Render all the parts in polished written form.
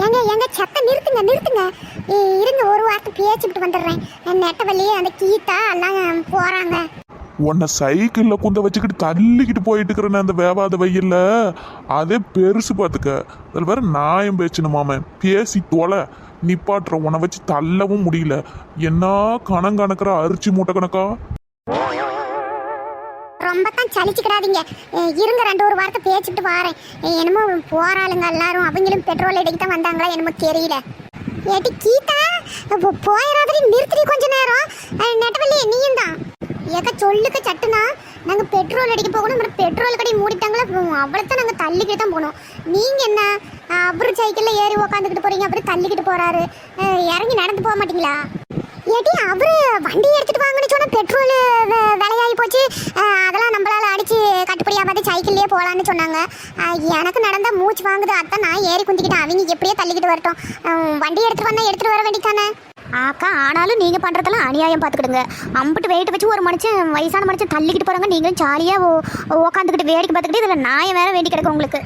ஏங்க ஏங்க சத்தம் நிறுத்துங்க நிறுத்துங்க. இருங்க ஒரு வார்த்தை பேசிக்கிட்டு வந்துடுறேன். நெட்டவள்ளி அந்த கீதா எல்லாம் போறாங்க. உன்னை சைக்கிள்ல குந்த வச்சுக்கிட்டு தள்ளிக்கிட்டு போயிட்டு இருக்கிறேன்னு அந்த வேவாத வெயில்ல அதே பெருசு பார்த்துக்க. அதில் வேற நாயம் பேச்சணுமாம பேசி தொலை நிப்பாட்டுற. உன்னை வச்சு தள்ளவும் முடியல. என்ன கணக்கிற அரிசி மூட்டை கணக்கா. ரொம்ப தான் சலிச்சுக்கிடாதீங்க. இருங்க ரெண்டு ஒரு வார்த்தை பேசிட்டு வாரேன். என்னமோ போறாளுங்க எல்லாரும். அவங்களும் பெட்ரோல் அடிக்க தான் வந்தாங்களா என்னமோ தெரியல. ஏட்டி கீதா போயிடாதடி, நிறுத்தி கொஞ்ச நேரம். நெட்டவள்ளி நீயும் தான் ஏக்க சொல்லுக்க சட்டுனா. நாங்கள் பெட்ரோல் அடிக்க போகணும். பெட்ரோல் கடை மூடிட்டாங்களா அவ்வளோத்தான் நாங்கள் தள்ளிக்கிட்டு தான் போகணும். நீங்கள் என்ன அப்புறம் சைக்கிளில் ஏறி உக்காந்துக்கிட்டு போகிறீங்க, அப்புறம் தள்ளிக்கிட்டு போகிறாரு. இறங்கி நடந்து போக மாட்டீங்களா? ஏட்டி அவரு வண்டி எடுத்துட்டு வாங்கன்னு சொன்னா பெட்ரோல் விலையாகி போச்சு. அதெல்லாம் நம்மளால அடிச்சு கட்டுப்படியாக பார்த்து சைக்கிள்லேயே போகலான்னு சொன்னாங்க. எனக்கு நடந்தால் மூச்சு வாங்குது. அதான் நான் ஏறி குந்திக்கிட்டேன். அவங்க எப்படியே தள்ளிக்கிட்டு வரட்டும். வண்டி எடுத்துட்டு வந்தா எடுத்துட்டு வர வேண்டியதானே அக்கா. ஆனாலும் நீங்கள் பண்ணுறதெல்லாம் அநியாயம் பார்த்துக்கிடுங்க. அம்பிட்டு வெயிட் வச்சு ஒரு மனுஷன் வயசான மனுஷன் தள்ளிக்கிட்டு போகிறாங்க. நீங்களும் ஜாலியாக உக்காந்துக்கிட்டு வேடிக்கை பார்த்துக்கிட்டு இதில் நாயம் வேற வேண்டி கிடக்கும் உங்களுக்கு.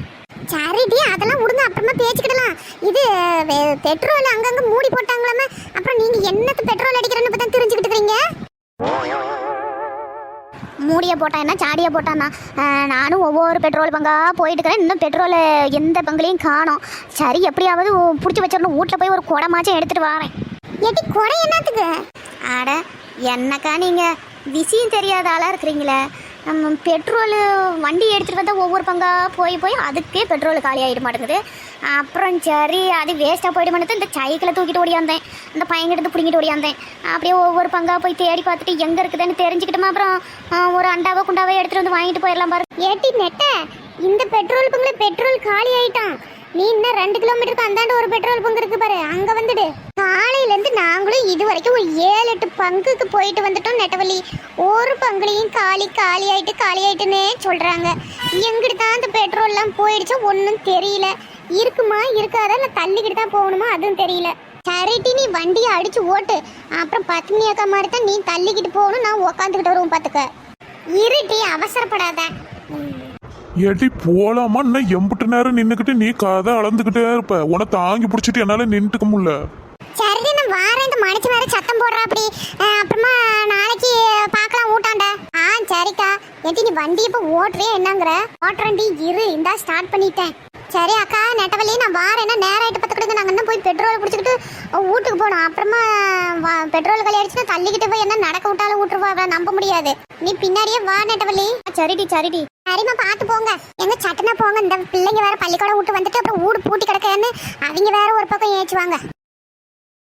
சரிடி அதெல்லாம் விடுங்க, அப்புறமா பேசிக்கிடலாம். இது பெட்ரோல் அங்கங்கே மூடி போட்டாங்களாமே. அப்புறம் நீங்கள் என்னத்து பெட்ரோல் அடிக்கிறேன்னு பார்த்தா தெரிஞ்சுக்கிட்டு இருக்கிறீங்க. மூடியை போட்டா என்ன சாடியை போட்டானா? நானும் ஒவ்வொரு பெட்ரோல் பங்காக போயிட்டு இருக்கிறேன். இன்னும் பெட்ரோலை எந்த பங்குலையும் காணோம். சரி எப்படியாவது பிடிச்சி வச்சிடணும். வீட்டில் போய் ஒரு குடமாச்சும் எடுத்துகிட்டு வரேன். ஏட்டி குடை என்னத்துக்கு? ஆட என்னக்கா நீங்கள் விஷயம் தெரியாத ஆளாக இருக்கிறீங்களே. நம்ம பெட்ரோலு வண்டி எடுத்துகிட்டு வந்தால் ஒவ்வொரு பங்காக போய் அதுக்கே பெட்ரோல் காலி ஆகிட மாட்டேங்குது. அப்புறம் சரி அது வேஸ்ட்டாக போயிட மாட்டேது. இந்த சைக்கிளை தூக்கிட்டு ஓடியாந்தேன். இந்த பையன்கிட்ட பிடிங்கிட்டு ஓடியாந்தேன். அப்படியே ஒவ்வொரு பங்காக போய் தேடி பார்த்துட்டு எங்கே இருக்குதுன்னு தெரிஞ்சுக்கிட்டோமா. அப்புறம் ஒரு அண்டாவோ குண்டாவோ எடுத்துகிட்டு வந்து வாங்கிட்டு போயிடலாம் பாரு. ஏட்டி நெட்ட இந்த பெட்ரோல் பங்குல பெட்ரோல் காலி ஆகிட்டான். நீ இன்னும் 2 கிலோமீட்டருக்கு அந்தாண்ட ஒரு பெட்ரோல் பங்கு இருக்கு பாரு, அங்கே வந்துடு. காலையிலேருந்து நாங்களும் இது வரைக்கும் ஒரு 7-8 பங்குக்கு போயிட்டு வந்துட்டோம் நெட்டவள்ளி. ஒரு பங்குலையும் காலி ஆயிட்டுன்னே சொல்கிறாங்க. எங்கிட்டு தான் அந்த பெட்ரோல்லாம் போயிடுச்சா ஒன்றும் தெரியல. இருக்குமா இருக்காதா இல்லை தள்ளிக்கிட்டு தான் போகணுமா அதுவும் தெரியல. சரிட்டி நீ வண்டியை அடிச்சு ஓட்டு. அப்புறம் பத்மினி அக்கா மாதிரி தான் நீ தள்ளிக்கிட்டு போகணும். நான் உக்காந்துக்கிட்டு வருவோம் பார்த்துக்க. இருட்டி அவசரப்படாத. ஏட்டி போலாமா? இன்னும் எம்பிட்டு நேரம் நின்றுக்கிட்டு நீ கதை அளந்துக்கிட்டே இருப்ப. உன்னை தாங்கி பிடிச்சிட்டு என்னால் நின்றுக்க முடியல. சரி நான் வாரேன். இந்த மனுச்சு வேற சத்தம் போடுறா அப்படி. அப்புறமா நாளைக்கு பார்க்கலாம் ஊட்டாண்ட. சரிக்கா. ஏட்டி நீ வண்டி இப்போ ஓட்டுறே என்னங்கிற? ஓட்டுறேன்டி இரு. இந்தா ஸ்டார்ட் பண்ணிட்டேன். சரி அக்கா நெட்டவள்ளி நான் வாரேன்னா நேரம் ஆகிட்டு பார்த்துக்கிடுங்க. நாங்கள் இன்னும் போய் பெட்ரோல் பிடிச்சிக்கிட்டு வீட்டுக்கு போகணும். அப்புறமா பெட்ரோல் களி அடிச்சுட்டு தள்ளிக்கிட்டு போய் என்ன நடக்க விட்டாலும் விட்டுருவா. நம்ப முடியாது. நீ பின்னாடியே வா நெட்டவள்ளி. சரிடி சரிம்மா பார்த்து போங்க. எங்க சட்டுனா போங்க. இந்த பிள்ளைங்க வேற பள்ளிக்கூடம் விட்டு வந்துட்டு அப்புறம் ஊடு பூட்டி கிடக்கன்னு அவங்க வேற ஒரு பக்கம் ஏச்சுவாங்க.